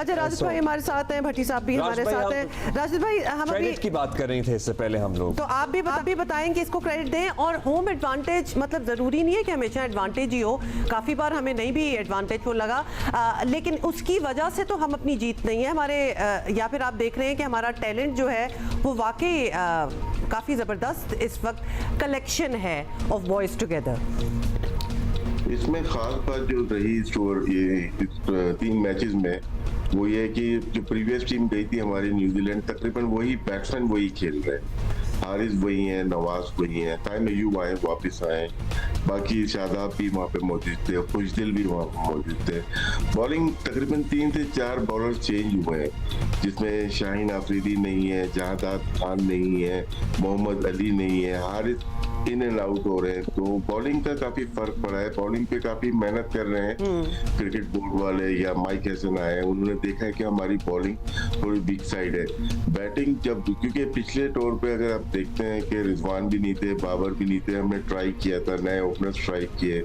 अच्छा राशिद भाई हमारे साथ हैं, भट्टी साहब भी हमारे साथ हैं। राशिद भाई हम क्रेडिट की बात कर रहे थे इससे पहले हम लोग, तो आप भी बताएं कि इसको क्रेडिट दें। और होम एडवांटेज मतलब ज़रूरी नहीं है कि हमेशा एडवांटेज ही हो, काफ़ी बार हमें नहीं भी एडवांटेज वो लगा, लेकिन उसकी वजह से तो हम अपनी जीत नहीं है हमारे, या फिर आप देख रहे हैं कि हमारा टैलेंट जो है वो वाकई काफ़ी ज़बरदस्त इस वक्त कलेक्शन है ऑफ बॉयज़ टुगेदर। इसमें खास बात जो रही ये 3 मैचेस में वो ये कि जो प्रीवियस टीम गई थी हमारी न्यूजीलैंड, तकरीबन वही बैट्समैन वही खेल रहे हैं। हारिस वही हैं, नवाज वही हैं, ताइम अय्यूब आए वापस आए, बाकी शादाब भी वहाँ पे मौजूद थे, खुशदिल भी वहाँ पे मौजूद थे। बॉलिंग तकरीबन 3 से 4 बॉलर चेंज हुए हैं, जिसमें शाहीन आफरीदी नहीं है, जहादात खान नहीं है, मोहम्मद अली नहीं है, हारिस इन एंड आउट हो रहे हैं। तो बॉलिंग का काफी फर्क पड़ा है, बॉलिंग पे काफी मेहनत कर रहे हैं क्रिकेट बोर्ड वाले या माइक हैसन आए, उन्होंने देखा है कि हमारी बॉलिंग थोड़ी वीक साइड है। बैटिंग जब, क्योंकि पिछले टूर पे अगर आप देखते हैं कि रिजवान भी नहीं थे, बाबर भी नहीं थे, हमने ट्राई किया था, नए ओपनर्स ट्राई किए,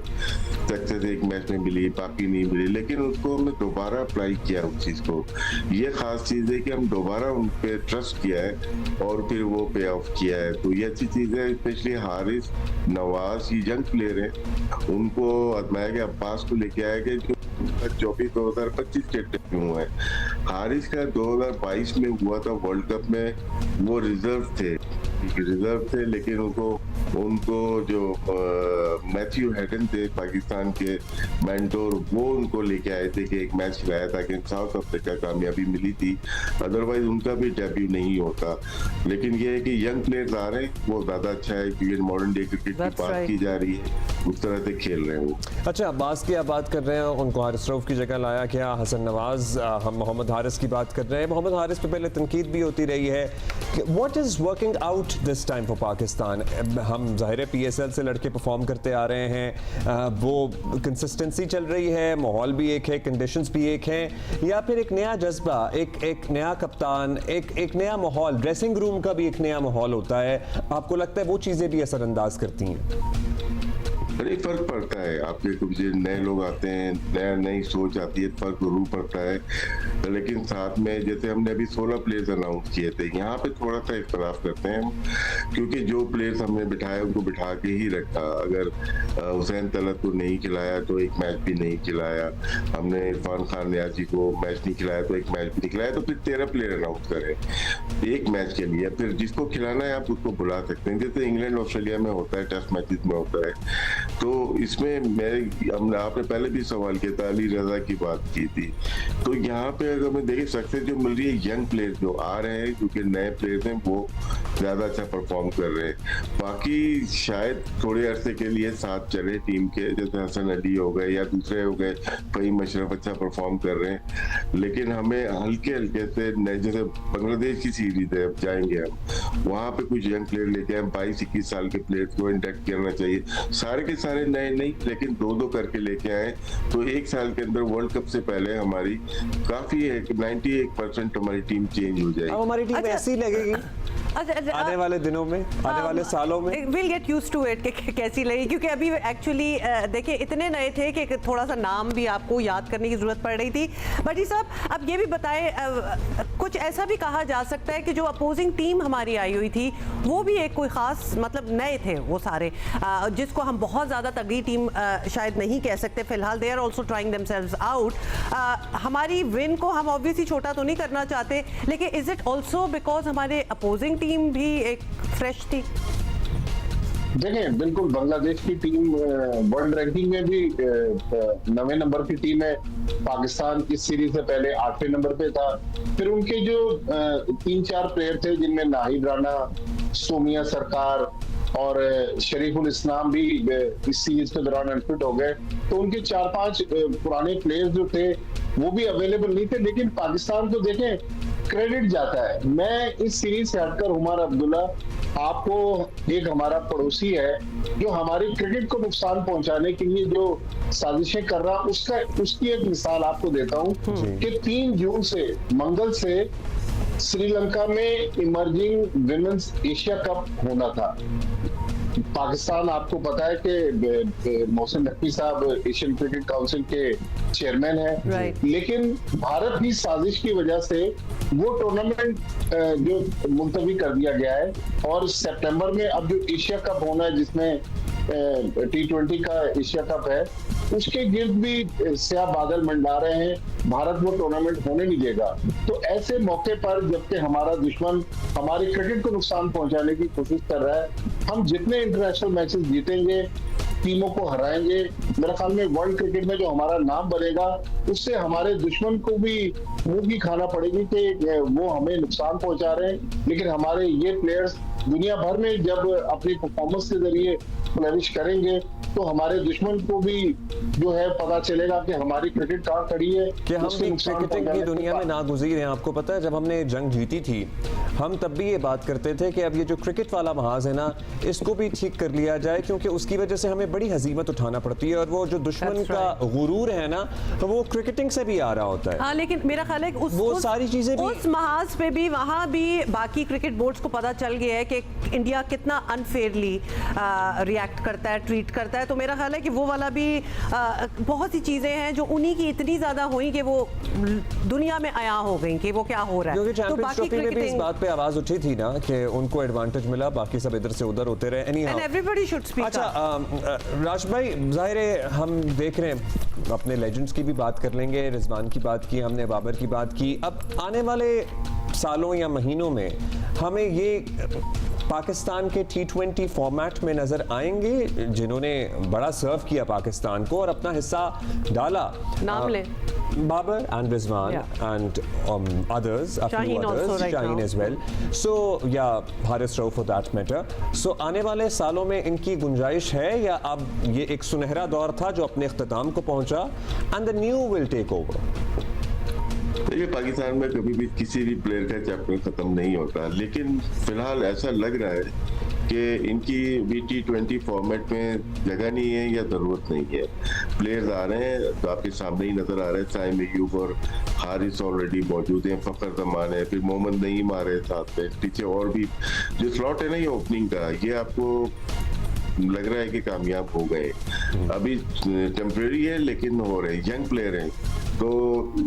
सक्सेस एक मैच में मिली, बाकी नहीं मिली, लेकिन उसको हमने दोबारा अप्लाई किया उस चीज को। ये खास चीज है कि हम दोबारा उन पे ट्रस्ट किया है और फिर वो पे ऑफ किया है। तो ये अच्छी चीज है। स्पेशली हारिस, नवाज, ये यंग प्लेयर है, उनको आजमाया गया, अब्बास को लेके आया गया जो 2024-2025 के टीम हुआ है। हारिस का 2022 में हुआ था वर्ल्ड कप में, वो रिजर्व थे, लेकिन उनको जो मैथ्यू हेडन थे पाकिस्तान के मेंटोर, वो उनको लेके आए थे कि एक मैच खिलाया था कि साउथ अफ्रीका कामयाबी मिली थी, अदरवाइज उनका भी डेब्यू नहीं होता। लेकिन ये है कि यंग प्लेयर्स आ रहे हैं, वो ज्यादा अच्छा है, क्योंकि मॉडर्न डे क्रिकेट की बात की जा रही है, उस तरह से खेल रहे हैं वो। अच्छा अब्बास की आप बात कर रहे हैं, उनको हारिस रऊफ की जगह लाया गया, हसन नवाज, हम मोहम्मद हारिस की बात कर रहे हैं। मोहम्मद हारिस पे पहले तनकीद भी होती रही है कि what is working out this time for Pakistan. हम ज़ाहिर है PSL से लड़के परफॉर्म करते आ रहे हैं, वो कंसिस्टेंसी चल रही है, माहौल भी एक है, कंडीशंस भी एक हैं, या फिर एक नया जज्बा, एक नया कप्तान, एक नया माहौल, ड्रेसिंग रूम का भी एक नया माहौल होता है, आपको लगता है वो चीज़ें भी असरअंदाज करती हैं? बड़ी फर्क पड़ता है, आपके कुछ नए लोग आते हैं, नई सोच आती है, फर्क जरूर पड़ता है। लेकिन साथ में जैसे हमने अभी 16 प्लेयर्स अनाउंस किए थे, यहाँ पे थोड़ा सा इख्तलाफ करते हैं हम, क्योंकि जो प्लेयर्स हमने बिठाए उनको बिठा के ही रखा। अगर हुसैन तलत को नहीं खिलाया तो एक मैच भी नहीं खिलाया, हमने इरफान खान न्याजी को मैच नहीं खिलाया तो एक मैच भी नहीं खिलाया, तो फिर 13 प्लेयर अनाउंस करें एक मैच के लिए। फिर जिसको खिलाना है आप उसको बुला सकते हैं, जैसे इंग्लैंड ऑस्ट्रेलिया में होता है, टेस्ट मैचेस में होता है। तो इसमें आपने पहले भी सवाल किया था, अली रजा की बात की थी, तो यहाँ पे अगर मैं देखें सक्सेस जो मिल रही है, यंग प्लेयर जो आ रहे हैं, क्योंकि नए प्लेयर हैं, वो ज्यादा अच्छा परफॉर्म कर रहे हैं। बाकी शायद थोड़े अरसे के लिए साथ चले टीम के, जैसे हसन अली हो गए या दूसरे हो गए, फहीम अशरफ अच्छा परफॉर्म कर रहे हैं, लेकिन हमें हल्के हल्के से, जैसे बांग्लादेश की सीरीज है, अब जाएंगे हम वहाँ पे कुछ यंग प्लेयर लेके आए, 22-21 साल के प्लेयर्स को इंटैक्ट करना चाहिए, सारे के सारे नए नहीं, लेकिन 2-2 करके लेके आए, तो एक साल के अंदर वर्ल्ड कप से पहले हमारी काफी है कि 98% हमारी टीम चेंज हो जाएगी। अब हमारी टीम ऐसी लगेगी आने वाले दिनों में, आने वाले सालों में। Will get used to it कि कैसी लगी, क्योंकि अभी एक्चुअली देखिए इतने नए थे कि थोड़ा सा नाम भी आपको याद करने की जरूरत पड़ रही थी। भट्टी साहब अब ये भी बताएं, कुछ ऐसा भी कहा जा सकता है कि जो अपोजिंग टीम हमारी आई हुई थी वो भी एक कोई खास मतलब नए थे वो सारे, जिसको हम बहुत ज़्यादा तगड़ी टीम शायद नहीं कह सकते फिलहाल, they are also trying themselves out. हमारी विन को हम ऑब्वियसली छोटा तो नहीं करना चाहते, लेकिन इज इट ऑल्सो बिकॉज हमारे अपोजिंग टीम भी एक फ्रेश थी? देखें, बिल्कुल बांग्लादेश की टीम वर्ल्ड रैंकिंग में भी 9वें नंबर की टीम है। पाकिस्तान इस सीरीज से पहले 8वें नंबर पे था। फिर उनके जो 3-4 प्लेयर थे, जिनमें नाहिद राना, सोमिया सरकार और शरीफुल इस्लाम भी इस सीरीज के दौरान अनफिट हो गए, तो उनके 4-5 पुराने प्लेयर्स जो थे वो भी अवेलेबल नहीं थे। लेकिन पाकिस्तान को देखें, क्रेडिट जाता है। मैं इस सीरीज से हटकर उमर अब्दुल्ला, आपको एक हमारा पड़ोसी है जो हमारी क्रिकेट को नुकसान पहुंचाने के लिए जो साजिशें कर रहा, उसकी एक मिसाल आपको देता हूं कि 3 जून से मंगल से श्रीलंका में इमर्जिंग विमेंस एशिया कप होना था। पाकिस्तान, आपको पता है कि मोहसिन नकवी साहब एशियन क्रिकेट काउंसिल के चेयरमैन हैं, Right. लेकिन भारत की साजिश की वजह से वो टूर्नामेंट जो मुलतवी कर दिया गया है, और सितंबर में अब जो एशिया कप होना है जिसमें T20 का एशिया कप है, उसके गिर्द भी स्याह बादल मंडरा रहे हैं। भारत वो टूर्नामेंट होने नहीं देगा। तो ऐसे मौके पर जबकि हमारा दुश्मन हमारे क्रिकेट को नुकसान पहुंचाने की कोशिश कर रहा है, हम जितने इंटरनेशनल मैचेस जीतेंगे, टीमों को हराएंगे, मेरे ख्याल में वर्ल्ड क्रिकेट में जो हमारा नाम बनेगा, उससे हमारे दुश्मन को भी मुंह की खाना पड़ेगी कि वो हमें नुकसान पहुंचा रहे हैं, लेकिन हमारे ये प्लेयर्स दुनिया भर में जब अपनी परफॉर्मेंस के जरिए फ्लरिश करेंगे तो हमारे दुश्मन को भी जो है पता चलेगा कि हमारी क्रिकेट कहाँ खड़ी है। कि हम उससे भी नुकसान क्रिकेटिंग की पहुंचाने के दुनिया में बाद- नागुज़ीर हैं। आपको पता है, जब हमने जंग जीती थी, हम तब भी ये बात करते थे कि अब ये जो क्रिकेट वाला महाज है ना, इसको भी ठीक कर लिया जाए, क्योंकि उसकी वजह से हमें बड़ी हजीमत उठाना पड़ती है, और वो जो दुश्मन That's का गुरूर है ना, तो वो क्रिकेटिंग से भी आ रहा होता है। हाँ, लेकिन मेरा ख्याल है कि वो सारी चीजें भी- उस महाज पे भी वहाँ भी बाकी क्रिकेट बोर्ड्स को पता चल गया है कि इंडिया कितना अनफेयरली रिएक्ट करता है, ट्रीट करता है। तो मेरा ख्याल है कि वो वाला भी बहुत सी चीजें हैं जो उन्हीं की इतनी ज्यादा हुई कि वो दुनिया में आया हो गई कि वो क्या हो रहा क्योंकि है। तो चैंपियंस बाकी ट्रॉफी में भी इस क्रिकेटिंग बात पे आवाज उठी थी ना कि उनको एडवांटेज मिला, बाकी सब इधर से उधर होते रहे। And Anyhow, everybody should speak अच्छा राज भाई, जाहिर है हम देख रहे हैं, अपने लेजेंड्स की भी बात कर लेंगे, रिजवान की बात की हमने, बाबर की बात की। अब आने वाले सालों या महीनों में हमें ये पाकिस्तान के T20 फॉर्मेट में नजर आएंगे, जिन्होंने बड़ा सर्व किया पाकिस्तान को और अपना हिस्सा डाला। नाम लें। Babar and Rizwan Yeah. and others, a few Shaheen also others, right Shaheen now. as well. So yeah, Haris Rauf for that matter. So आने वाले सालों में इनकी गुंजाइश है, या अब ये एक सुनहरा दौर था जो अपने इख्तिताम को पहुंचा, and the new will take over? देखिए, पाकिस्तान में कभी भी किसी भी प्लेयर का चैप्टर खत्म नहीं होता, लेकिन फिलहाल ऐसा लग रहा है कि इनकी भी T20 फॉर्मेट में जगह नहीं है या जरूरत नहीं है। प्लेयर्स आ रहे हैं तो आपके सामने ही नजर आ रहे हैं, साइम अयूब और हारिस ऑलरेडी मौजूद हैं, फखर जमान है, फिर मोहम्मद नईम आ रहे हैं साथ में, पीछे और भी जो स्लॉट है ना ये ओपनिंग का, ये आपको लग रहा है कि कामयाब हो गए। अभी टेम्परेरी है लेकिन हो रहे, यंग प्लेयर हैं, तो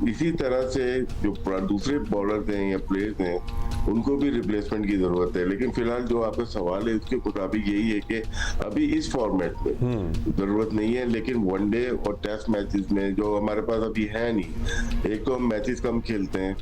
इसी तरह से जो दूसरे बॉलर हैं या प्लेयर्स हैं उनको भी रिप्लेसमेंट की जरूरत है। लेकिन फिलहाल जो आपका सवाल है उसके मुताबिक यही है कि अभी इस फॉर्मेट में जरूरत नहीं है, लेकिन वनडे और टेस्ट मैचेस में जो हमारे पास अभी है नहीं, एक तो हम मैचेस कम खेलते हैं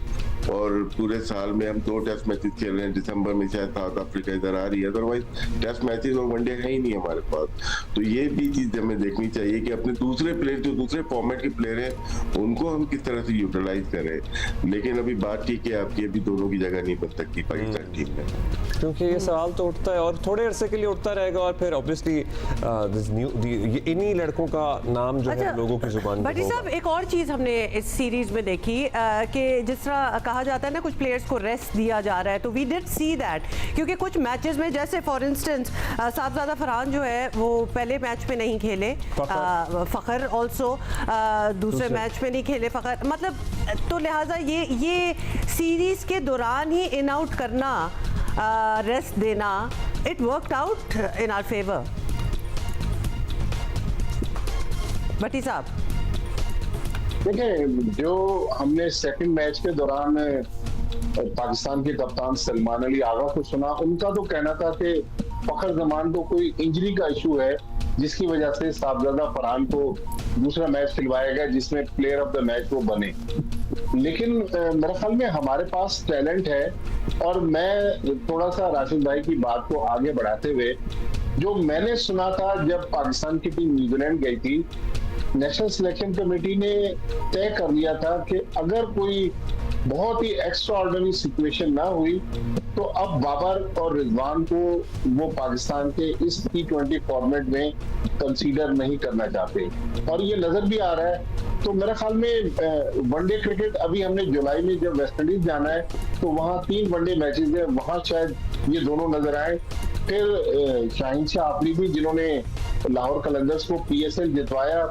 और पूरे साल में हम 2 टेस्ट मैचेस खेल रहे हैं, दिसंबर में शायद साउथ अफ्रीका इधर आ रही है, अदरवाइज टेस्ट मैचेस और वनडे है ही नहीं हमारे पास। तो ये भी चीज हमें देखनी चाहिए कि अपने दूसरे प्लेयर जो दूसरे फॉर्मेट के प्लेयर हैं उनको हम किस तरह से यूटिलाइज करें। लेकिन अभी बात ठीक है आपकी, अभी दोनों की जगह नहीं बन सकती पाकिस्तान टीम में, क्योंकि ये सवाल तो उठता है और थोड़े अरसे के लिए उठता रहेगा, और फिर ऑब्वियसली इन्हीं लड़कों का नाम जो है लोगों की जुबान भट्टी साहब, एक और चीज़ हमने इस सीरीज में देखी कि जिस तरह कहा जाता है ना कुछ प्लेयर्स को रेस्ट दिया जा रहा है, तो वी डिड सी दैट, क्योंकि कुछ मैचेस में जैसे फॉर इंस्टेंस साहबजादा फरहान जो है वो पहले मैच में नहीं खेले, फ़खर ऑल्सो दूसरे मैच में नहीं खेले फ़खर, मतलब तो लिहाजा ये सीरीज के दौरान ही इन आउट करना, रेस्ट देना, it worked out in our favour. Bhatti साहब, देखिए, जो हमने सेकंड मैच के दौरान पाकिस्तान के कप्तान सलमान अली आगा को सुना, उनका तो कहना था कि फखर जमान को कोई इंजरी का इशू है जिसकी वजह से साहबजादा फरहान को दूसरा मैच खिलवाया गया जिसमें प्लेयर ऑफ द मैच वो बने। लेकिन मेरे ख्याल में हमारे पास टैलेंट है, और मैं थोड़ा सा राशिद भाई की बात को आगे बढ़ाते हुए, जो मैंने सुना था जब पाकिस्तान की टीम न्यूजीलैंड गई थी, नेशनल सिलेक्शन कमेटी ने तय कर लिया था कि अगर कोई बहुत ही एक्स्ट्रा ऑर्डिनरी सिचुएशन ना हुई तो अब बाबर और रिजवान को वो पाकिस्तान के इस T20 फॉर्मेट में कंसीडर नहीं करना चाहते, और ये नजर भी आ रहा है। तो मेरे ख्याल में वनडे क्रिकेट, अभी हमने जुलाई में जब वेस्ट इंडीज जाना है तो वहाँ 3 वनडे मैचेस है, वहाँ शायद ये दोनों नजर आए। फिर शाहीन शाह आफरीदी जिन्होंने लाहौर कलंदर्स को PSL जितवाया,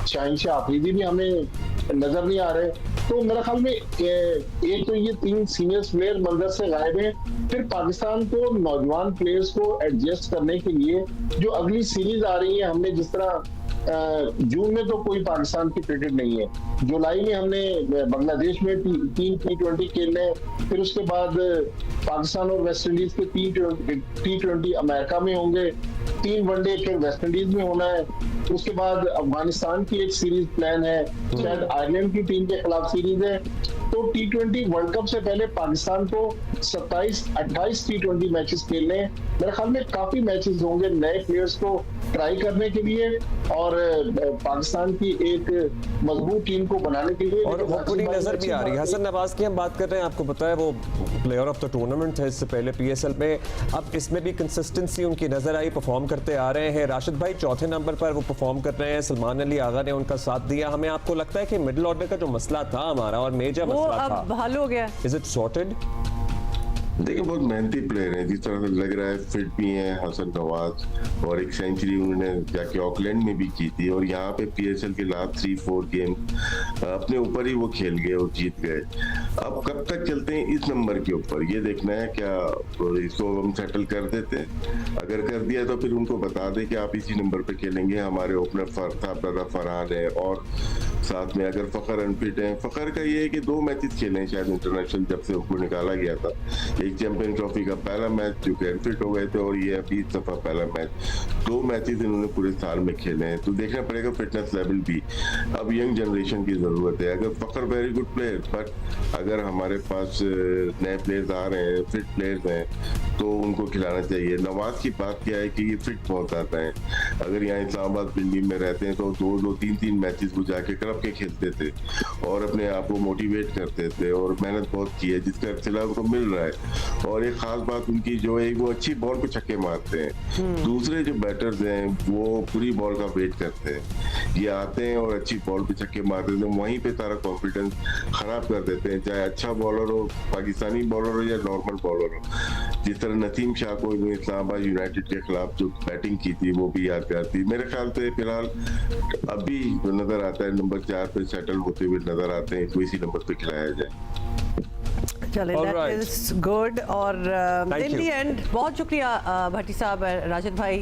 शाहीन शाह आफरीदी भी हमें नजर नहीं आ रहे। तो मेरे ख्याल में एक तो ये 3 सीनियर प्लेयर मंजर से गायब हैं, फिर पाकिस्तान को नौजवान प्लेयर्स को एडजस्ट करने के लिए जो अगली सीरीज आ रही है, हमने जिस तरह जून में तो कोई पाकिस्तान की क्रिकेट नहीं है, जुलाई में हमने बांग्लादेश में 3 T20 खेलने, फिर उसके बाद पाकिस्तान और वेस्ट इंडीज के T20 अमेरिका में होंगे, 3 वनडे फिर वेस्ट इंडीज में होना है, उसके बाद अफगानिस्तान की एक सीरीज प्लान है, शायद आयरलैंड की टीम के खिलाफ सीरीज है। तो T20 वर्ल्ड कप से पहले पाकिस्तान को 27-28 T20 मैचेस खेलने हैं। मेरे ख्याल में काफी मैचेस होंगे नए प्लेयर्स को ट्राई करने के लिए और पाकिस्तान की एक मजबूत टीम को बनाने के लिए। और वो पूरी नजर भी आ रही है। हसन नवाज की हम बात कर रहे हैं, आपको पता है वो प्लेयर ऑफ द टूर्नामेंट है इससे पहले PSL में, अब इसमें भी कंसिस्टेंसी उनकी नजर आई, परफॉर्म करते आ रहे हैं। राशिद भाई चौथे नंबर पर वो परफॉर्म कर रहे हैं, सलमान अली आगा ने उनका साथ दिया। हमें आपको लगता है कि मिडिल ऑर्डर का जो मसला था हमारा और मेजर वो मसला अब था, हल हो गया, इज इट सॉर्टेड? देखिए बहुत मेहनती प्लेयर हैं, जिस तरह से लग रहा है फिट भी हैं हसन नवाज, और एक सेंचुरी उन्होंने जाके ऑकलैंड में भी की थी, और यहाँ पे PSL के लास्ट 3-4 गेम अपने ऊपर ही वो खेल गए और जीत गए। अब कब तक चलते हैं इस नंबर के ऊपर, ये देखना है। क्या इसको हम सेटल कर देते हैं? अगर कर दिया तो फिर उनको बता दें कि आप इसी नंबर पे खेलेंगे। हमारे ओपनर फरहान है, और साथ में अगर फखर अनफिट है, फखर का ये है कि 2 मैचेस खेले हैं शायद इंटरनेशनल जब से उनको निकाला गया था, एक चैंपियन ट्रॉफी का पहला मैच जो कि अनफिट हो गए थे, और ये अभी इस दफा पहला मैच। 2 मैचेस इन्होंने पूरे साल में खेले हैं, तो देखना पड़ेगा फिटनेस लेवल भी। अब यंग जनरेशन की जरूरत है। अगर फखर वेरी गुड प्लेयर, बट अगर हमारे पास नए प्लेयर्स आ रहे हैं, फिट प्लेयर्स हैं, तो उनको खिलाना चाहिए। नवाज की बात क्या है कि ये फिट बहुत आता है। अगर यहाँ इस्लामाबाद दिल्ली में रहते हैं तो 2-2, 3-3 मैचेस वो जाके क्लब के खेलते थे और अपने आप को मोटिवेट करते थे, और मेहनत बहुत की है जिसका सिला उनको मिल रहा है। और एक खास बात उनकी जो है, वो अच्छी बॉल पे छक्के मारते हैं। दूसरे जो बैटर्स हैं वो पूरी बॉल का वेट करते हैं, ये आते हैं और अच्छी बॉल पे छक्के मारते हैं, वहीं पे सारा कॉन्फिडेंस खराब कर देते हैं, चाहे अच्छा बॉलर हो, पाकिस्तानी बॉलर हो या नॉर्मल बॉलर हो। जिस तरह नसीम शाह को इस्लामाबाद यूनाइटेड के खिलाफ जो बैटिंग की थी वो भी यादगार थी। मेरे ख्याल से फिलहाल अभी जो नजर आता है नंबर 4 पे सेटल होते हुए नजर आते हैं, तो इसी नंबर पे खिलाया जाए। चले, दैट इज गुड। और इन दी एंड बहुत शुक्रिया भट्टी साहब, राशिद भाई